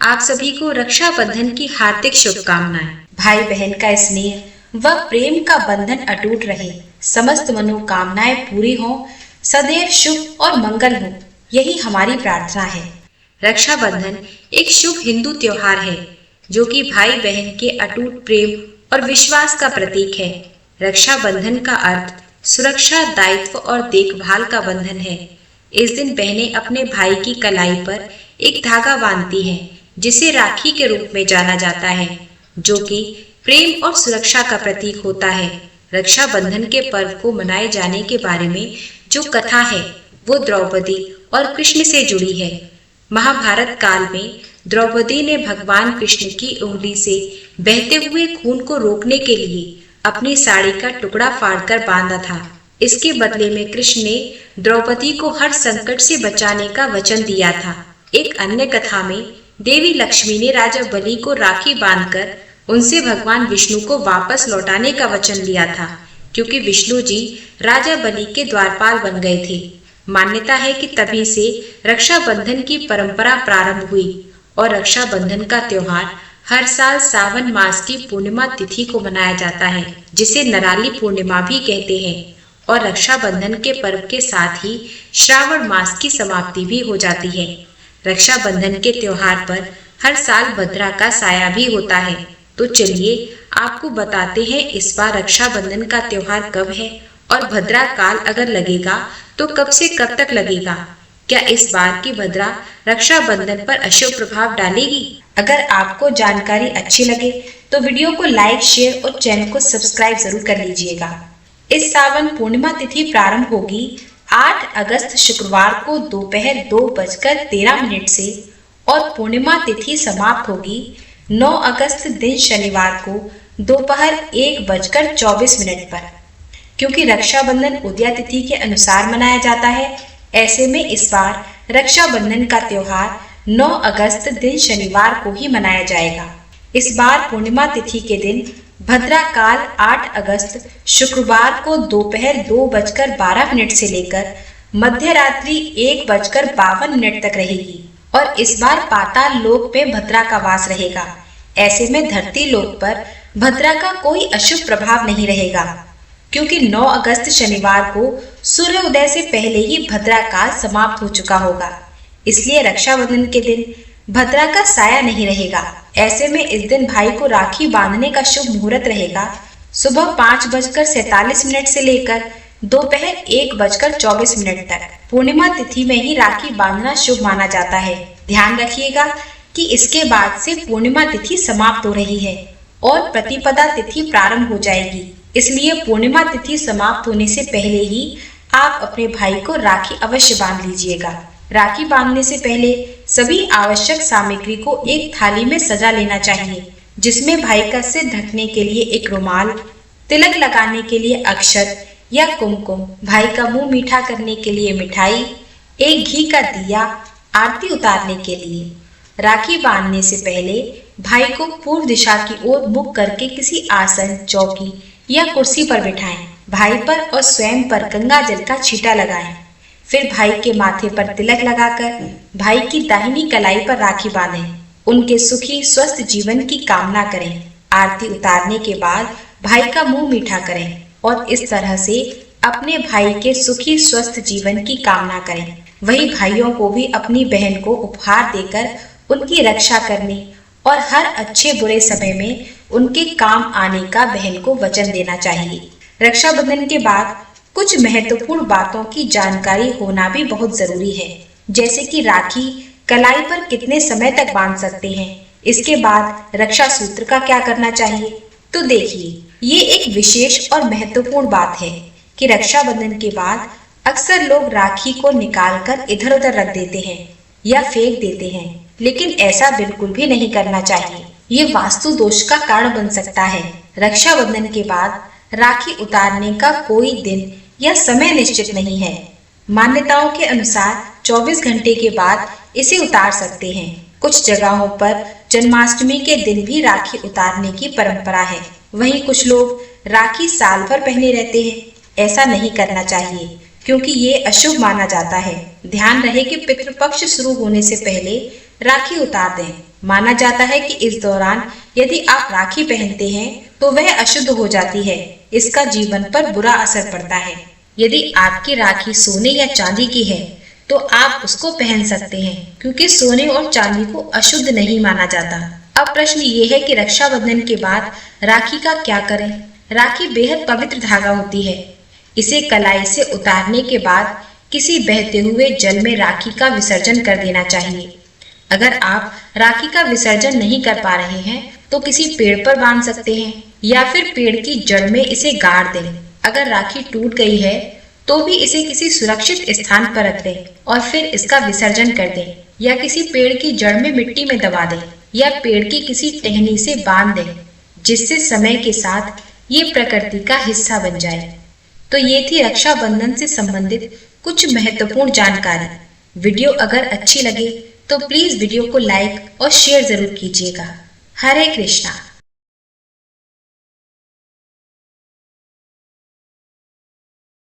आप सभी को रक्षाबंधन की हार्दिक शुभकामनाएं। भाई बहन का स्नेह व प्रेम का बंधन अटूट रहे, समस्त मनोकामनाएं पूरी हों, सदैव शुभ और मंगल हो, यही हमारी प्रार्थना है। रक्षाबंधन एक शुभ हिंदू त्योहार है जो कि भाई बहन के अटूट प्रेम और विश्वास का प्रतीक है। रक्षाबंधन का अर्थ सुरक्षा, दायित्व और देखभाल का बंधन है। इस दिन बहनें अपने भाई की कलाई पर एक धागा बांधती हैं, जिसे राखी के रूप में जाना जाता है, जो कि प्रेम और सुरक्षा का प्रतीक होता है। रक्षाबंधन के पर्व को मनाए जाने के बारे में जो कथा है वो द्रौपदी और कृष्ण से जुड़ी है। महाभारत काल में द्रौपदी ने भगवान कृष्ण की उंगली से बहते हुए खून को रोकने के लिए अपनी साड़ी का टुकड़ा फाड़कर बांधा था। इसके बदले में कृष्ण ने द्रौपदी को हर संकट से बचाने का वचन दिया था। एक अन्य कथा में देवी लक्ष्मी ने राजा बलि को राखी बांधकर उनसे भगवान विष्णु को वापस लौटाने का वचन लिया था, क्योंकि विष्णु जी राजा बलि के द्वारपाल बन गए थे। मान्यता है कि तभी से रक्षाबंधन की परंपरा प्रारंभ हुई और रक्षाबंधन का त्योहार हर साल सावन मास की पूर्णिमा तिथि को मनाया जाता है, जिसे नराली पूर्णिमा भी कहते हैं। और रक्षाबंधन के पर्व के साथ ही श्रावण मास की समाप्ति भी हो जाती है। रक्षाबंधन के त्योहार पर हर साल भद्रा का साया भी होता है। तो चलिए आपको बताते हैं इस बार रक्षाबंधन का त्योहार कब है और भद्रा काल अगर लगेगा तो कब से कब तक लगेगा। क्या इस बार की भद्रा रक्षाबंधन पर अशुभ प्रभाव डालेगी? अगर आपको जानकारी अच्छी लगे तो वीडियो को लाइक, शेयर और चैनल को सब्सक्राइब जरूर कर लीजिएगा। इस सावन पूर्णिमा तिथि प्रारंभ होगी 8 अगस्त शुक्रवार को दोपहर 2:13 से और पूर्णिमा तिथि समाप्त होगी 9 अगस्त दिन शनिवार को दोपहर 1:24 पर। क्योंकि रक्षाबंधन उदया तिथि के अनुसार मनाया जाता है, ऐसे में इस बार रक्षाबंधन का त्योहार 9 अगस्त दिन शनिवार को ही मनाया जाएगा। इस बार पूर्णिमा तिथि के दिन भद्रा काल 8 अगस्त शुक्रवार को दोपहर 2:12 से लेकर मध्य रात्रि 1:52 तक रहेगी और इस बार पाताल लोक में भद्रा का वास रहेगा। ऐसे में धरती लोक पर भद्रा का कोई अशुभ प्रभाव नहीं रहेगा, क्योंकि 9 अगस्त शनिवार को सूर्योदय से पहले ही भद्रा काल समाप्त हो चुका होगा। इसलिए रक्षाबंधन के दिन भद्रा का साया नहीं रहेगा। ऐसे में इस दिन भाई को राखी बांधने का शुभ मुहूर्त रहेगा सुबह 5:47 से लेकर दोपहर 1:24 तक। पूर्णिमा तिथि में ही राखी बांधना शुभ माना जाता है। ध्यान रखिएगा कि इसके बाद से पूर्णिमा तिथि समाप्त हो रही है और प्रतिपदा तिथि प्रारंभ हो जाएगी। इसलिए पूर्णिमा तिथि समाप्त होने से पहले ही आप अपने भाई को राखी अवश्य बांध लीजिएगा। राखी बांधने से पहले सभी आवश्यक सामग्री को एक थाली में सजा लेना चाहिए, जिसमें भाई का सिर ढकने के लिए एक रुमाल, तिलक लगाने के लिए अक्षत या कुमकुम, भाई का मुंह मीठा करने के लिए मिठाई, एक घी का दिया, आरती उतारने के लिए। राखी बांधने से पहले भाई को पूर्व दिशा की ओर मुख करके किसी आसन, चौकी या कुर्सी पर बिठाएं। भाई पर और स्वयं पर गंगा जल का छींटा लगाएं। फिर भाई के माथे पर तिलक लगाकर भाई की दाहिनी कलाई पर राखी बांधें। उनके सुखी स्वस्थ जीवन की कामना करें। आरती उतारने के बाद भाई का मुंह मीठा करें और इस तरह से अपने भाई के सुखी स्वस्थ जीवन की कामना करें। वही भाइयों को भी अपनी बहन को उपहार देकर उनकी रक्षा करने और हर अच्छे बुरे समय में उनके काम आने का बहन को वचन देना चाहिए। रक्षाबंधन के बाद कुछ महत्वपूर्ण बातों की जानकारी होना भी बहुत जरूरी है, जैसे कि राखी कलाई पर कितने समय तक बांध सकते हैं। इसके बाद रक्षा सूत्र का क्या करना चाहिए। तो देखिए, ये एक विशेष और महत्वपूर्ण बात है कि रक्षाबंधन के बाद अक्सर लोग राखी को निकालकर इधर उधर रख देते हैं या फेंक देते हैं, लेकिन ऐसा बिल्कुल भी नहीं करना चाहिए। ये वास्तु दोष का कारण बन सकता है। रक्षाबंधन के बाद राखी उतारने का कोई दिन या समय निश्चित नहीं है। मान्यताओं के अनुसार 24 घंटे के बाद इसे उतार सकते हैं। कुछ जगहों पर जन्माष्टमी के दिन भी राखी उतारने की परंपरा है। वहीं कुछ लोग राखी साल भर पहने रहते हैं। ऐसा नहीं करना चाहिए, क्योंकि ये अशुभ माना जाता है। ध्यान रहे कि पितृपक्ष शुरू होने से पहले राखी उतार दें। माना जाता है कि इस दौरान यदि आप राखी पहनते हैं तो वह अशुद्ध हो जाती है। इसका जीवन पर बुरा असर पड़ता है। यदि आपकी राखी सोने या चांदी की है तो आप उसको पहन सकते हैं, क्योंकि सोने और चांदी को अशुद्ध नहीं माना जाता। अब प्रश्न ये है कि रक्षाबंधन के बाद राखी का क्या करें। राखी बेहद पवित्र धागा होती है। इसे कलाई से उतारने के बाद किसी बहते हुए जल में राखी का विसर्जन कर देना चाहिए। अगर आप राखी का विसर्जन नहीं कर पा रहे हैं तो किसी पेड़ पर बांध सकते हैं या फिर पेड़ की जड़ में इसे गाड़ दें। अगर राखी टूट गई है तो भी इसे किसी सुरक्षित स्थान पर रख दें और फिर इसका विसर्जन कर दें, या किसी पेड़ की जड़ में मिट्टी में दबा दें या पेड़ की किसी टहनी से बांध दें, जिससे समय के साथ ये प्रकृति का हिस्सा बन जाए। तो ये थी रक्षाबंधन से संबंधित कुछ महत्वपूर्ण जानकारी। वीडियो अगर अच्छी लगे तो प्लीज वीडियो को लाइक और शेयर जरूर कीजिएगा। हरे कृष्णा।